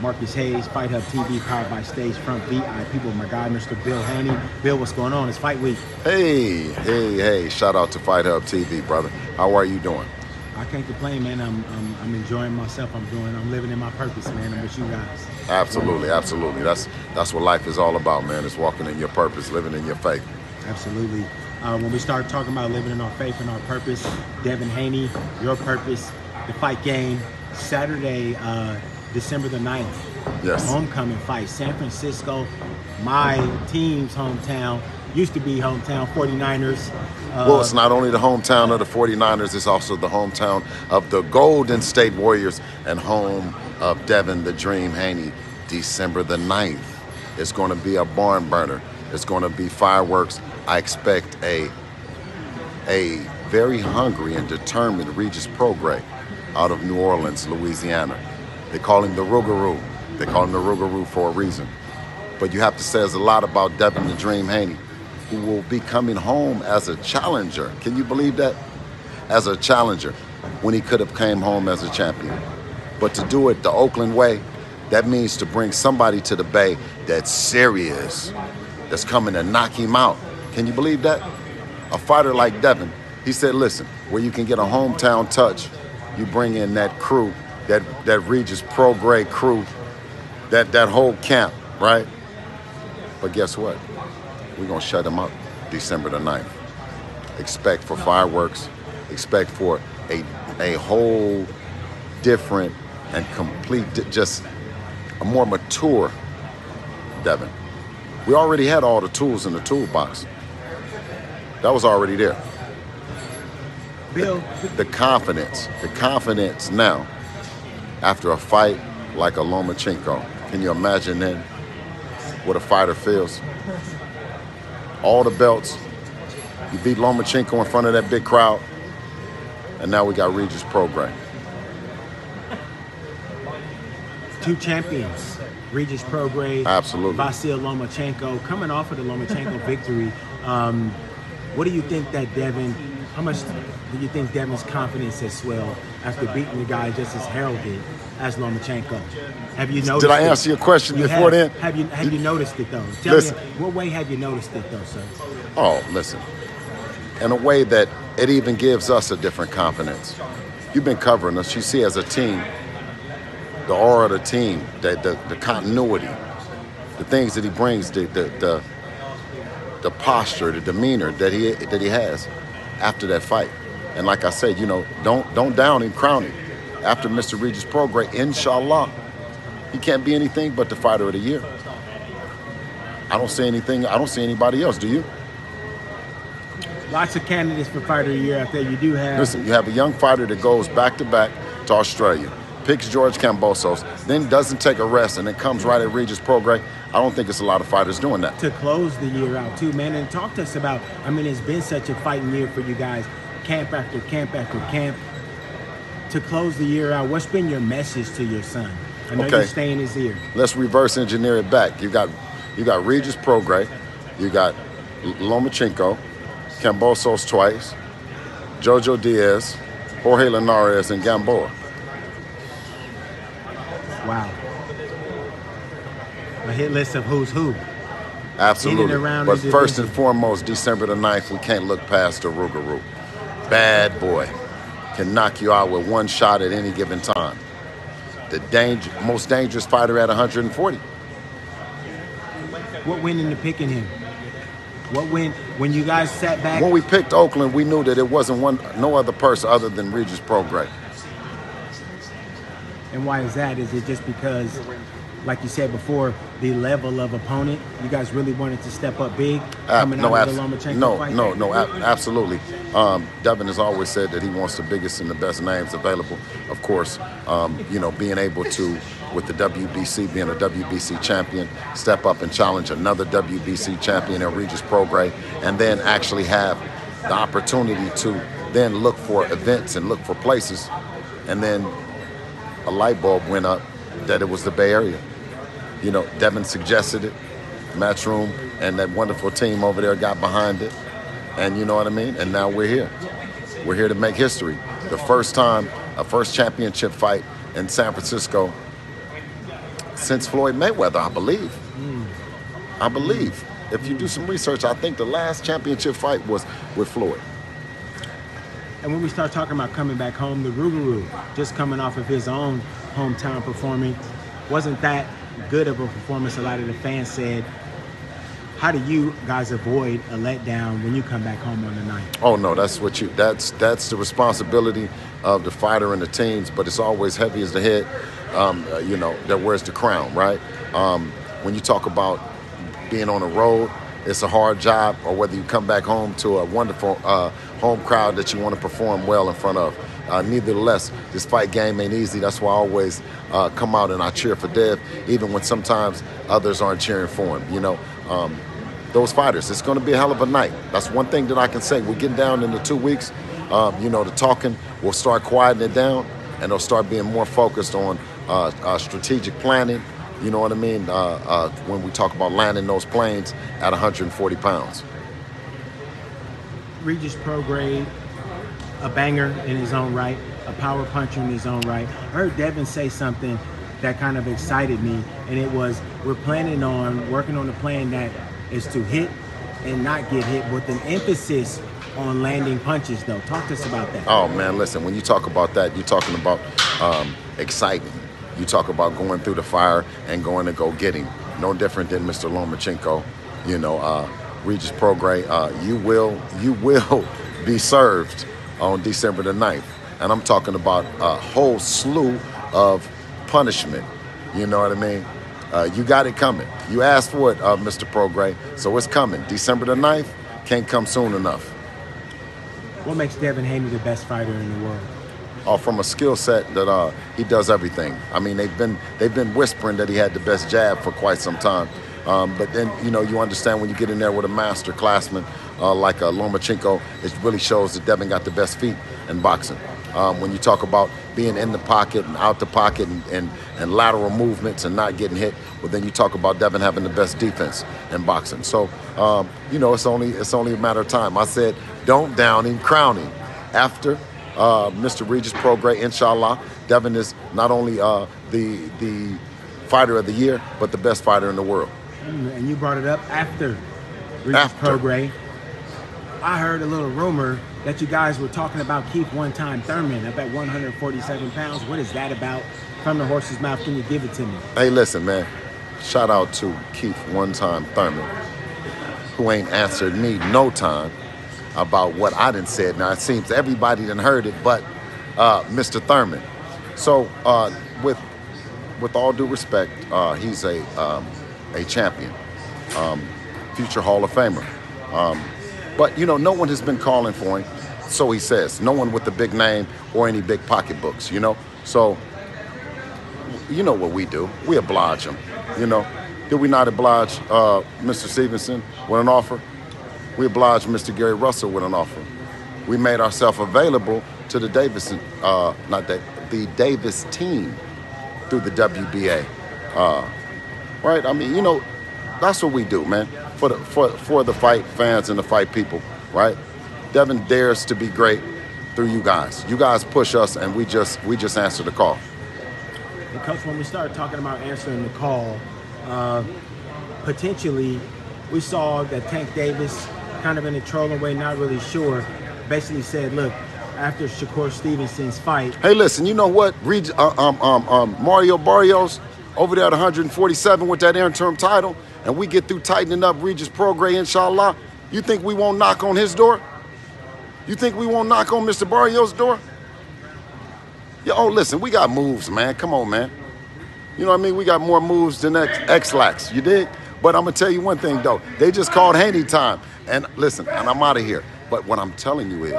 Marcus Hayes, Fight Hub TV, powered by Stagefront VIP with my guy, Mr. Bill Haney. Bill, what's going on? It's fight week. Hey. Shout out to Fight Hub TV, brother. How are you doing? I can't complain, man. I'm enjoying myself. I'm living in my purpose, man. I'm with you guys. Absolutely. That's what life is all about, man. It's walking in your purpose, living in your faith. Absolutely. When we start talking about living in our faith and our purpose, Devin Haney, your purpose, the fight game, Saturday, December the 9th. Yes. Homecoming fight, San Francisco, my team's hometown, used to be hometown, 49ers. Well, it's not only the hometown of the 49ers, it's also the hometown of the Golden State Warriors and home of Devin the Dream Haney. December the 9th. It's going to be a barn burner. It's going to be fireworks. I expect a very hungry and determined Regis Prograis out of New Orleans, Louisiana. They call him the Rougarou. They call him the Rougarou for a reason. But you have to say a lot about Devin the Dream Haney, who will be coming home as a challenger. Can you believe that? As a challenger, when he could have came home as a champion. But to do it the Oakland way, that means to bring somebody to the Bay that's serious, that's coming to knock him out. Can you believe that? A fighter like Devin, he said, listen, where you can get a hometown touch, you bring in that crew, that Regis Prograis crew, that whole camp, right? But guess what? We're going to shut him up December the 9th. Expect for fireworks. Expect for a whole different and complete, just a more mature Devin. We already had all the tools in the toolbox. That was already there. Bill. The confidence now, after a fight like a Lomachenko, can you imagine then what a fighter feels? All the belts, you beat Lomachenko in front of that big crowd, and now we got Regis Prograis. Two champions, Regis Prograis, absolutely, Vasily Lomachenko, coming off of the Lomachenko victory. What do you think that Devin, how much do you think Devin's confidence has swelled after beating the guy just as heralded as Lomachenko? Have you noticed? Did I answer your question before then? Have you noticed it though? Tell me, what way have you noticed it though, sir? Oh, listen, in a way that it even gives us a different confidence. You've been covering us. You see as a team, the aura of the team, the continuity, the things that he brings, the posture, the demeanor that he has after that fight. And like I said, you know, don't down him, crown him. After Mr. Regis Prograis, inshallah, he can't be anything but the fighter of the year. I don't see anything. I don't see anybody else. Do you? Lots of candidates for fighter of the year out there. You do have. Listen, you have a young fighter that goes back to back to Australia, picks George Kambosos, then doesn't take a rest, and then comes right at Regis Prograis. I don't think it's a lot of fighters doing that. To close the year out too, man, and talk to us about, I mean, it's been such a fighting year for you guys, camp after camp after camp. To close the year out, what's been your message to your son? I know you're staying in his ear. Let's reverse engineer it back. You got Regis Prograis, you got Lomachenko, Kambosos twice, Jojo Diaz, Jorge Linares, and Gamboa. Wow. A hit list of who's who. Absolutely. But first and foremost, December the 9th, we can't look past the Rougarou. Bad boy. Can knock you out with one shot at any given time. The most dangerous fighter at 140. What went into picking him? What went when you guys sat back? When we picked Oakland, we knew that it wasn't no other person other than Regis Prograis. And why is that? Is it just because, like you said before, the level of opponent, you guys really wanted to step up big coming out of the Lomachenko fight? No, absolutely. Devin has always said that he wants the biggest and the best names available. Of course, you know, being able to, with the WBC, being a WBC champion, step up and challenge another WBC champion in Regis Prograis, and then actually have the opportunity to then look for events and look for places, and then a light bulb went up that it was the Bay Area. You know, Devin suggested it, Matchroom, and that wonderful team over there got behind it. And you know what I mean? And now we're here. We're here to make history. The first time, a first championship fight in San Francisco since Floyd Mayweather, I believe. I believe. If you do some research, I think the last championship fight was with Floyd. And when we start talking about coming back home, the Rougarou, just coming off of his own hometown performance, wasn't that good of a performance? A lot of the fans said. How do you guys avoid a letdown when you come back home on the night? Oh no, that's the responsibility of the fighter and the teams, but it's always heavy as the head, that wears the crown, right? When you talk about being on the road, it's a hard job, or whether you come back home to a wonderful home crowd that you want to perform well in front of. Nevertheless, this fight game ain't easy. That's why I always come out and I cheer for Dev, even when sometimes others aren't cheering for him, those fighters, it's going to be a hell of a night. That's one thing that I can say. We're getting down into 2 weeks. The talking will start quieting it down, and they'll start being more focused on strategic planning. You know what I mean? When we talk about landing those planes at 140 pounds. Regis Prograis, a banger in his own right, a power puncher in his own right. I heard Devon say something that kind of excited me, and it was, we're planning on working on a plan that is to hit and not get hit, with an emphasis on landing punches, though. Talk to us about that. Oh, man, listen, when you talk about that, you're talking about exciting. You talk about going through the fire and going to go get him. No different than Mr. Lomachenko. Regis Prograis, you will be served on December the 9th. And I'm talking about a whole slew of punishment. You know what I mean? You got it coming. You asked for it, Mr. Prograis, so it's coming. December the 9th can't come soon enough. What makes Devin Haney the best fighter in the world? From a skill set that he does everything. I mean, they've been whispering that he had the best jab for quite some time. But then, you understand when you get in there with a master classman like Lomachenko, it really shows that Devin got the best feet in boxing. When you talk about being in the pocket and out the pocket and lateral movements and not getting hit, well, then you talk about Devin having the best defense in boxing. So, it's only a matter of time. I said, don't down him, crown him. After Mr. Regis Prograis, inshallah, Devin is not only the fighter of the year, but the best fighter in the world. And you brought it up after Regis Prograis. I heard a little rumor that you guys were talking about Keith one-time Thurman up at 147 pounds. What is that about? From the horse's mouth, can you give it to me? Hey, listen, man. Shout out to Keith one-time Thurman, who ain't answered me no time about what I done said. Now, it seems everybody done heard it, but Mr. Thurman. So, with all due respect, he's a champion, future Hall of Famer. But, no one has been calling for him, so he says. No one with a big name or any big pocketbooks, So, you know what we do. We oblige him, Did we not oblige Mr. Stevenson with an offer? We obliged Mr. Gary Russell with an offer. We made ourselves available to the the Davis team through the WBA. Right? I mean, that's what we do, man. For the fight fans and the fight people, right? Devin dares to be great through you guys. You guys push us, and we just answer the call. And Coach, when we started talking about answering the call, potentially we saw that Tank Davis, kind of in a trolling way, not really sure, basically said, look, after Shakur Stevenson's fight. Hey, listen, you know what? Mario Barrios over there at 147 with that interim title, and we get through tightening up Regis Prograis, inshallah. You think we won't knock on his door? You think we won't knock on Mr. Barrios' door? Yeah, listen, we got moves, man. Come on, man. You know what I mean? We got more moves than X-Lax, you dig? But I'm going to tell you one thing, though. They just called Haney time. And listen, and I'm out of here. But what I'm telling you is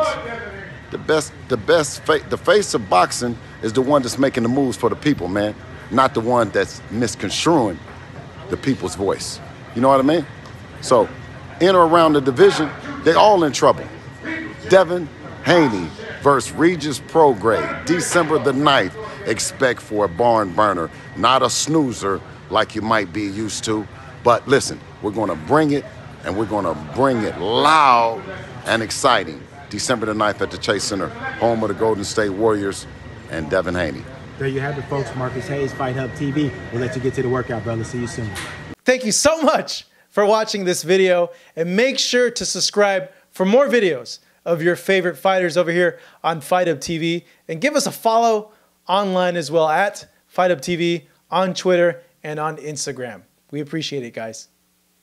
the face of boxing is the one that's making the moves for the people, man. Not the one that's misconstruing the people's voice. You know what I mean? So, in or around the division, they all in trouble. Devin Haney versus Regis Prograis, December the 9th. Expect for a barn burner, not a snoozer like you might be used to. But listen, we're going to bring it, and we're going to bring it loud and exciting. December the 9th at the Chase Center, home of the Golden State Warriors and Devin Haney. There you have it, folks. Marcus Hayes, Fight Hub TV. We'll let you get to the workout, brother. See you soon. Thank you so much for watching this video, and make sure to subscribe for more videos of your favorite fighters over here on Fight Hub TV, and give us a follow online as well at Fight Hub TV on Twitter and on Instagram. We appreciate it, guys.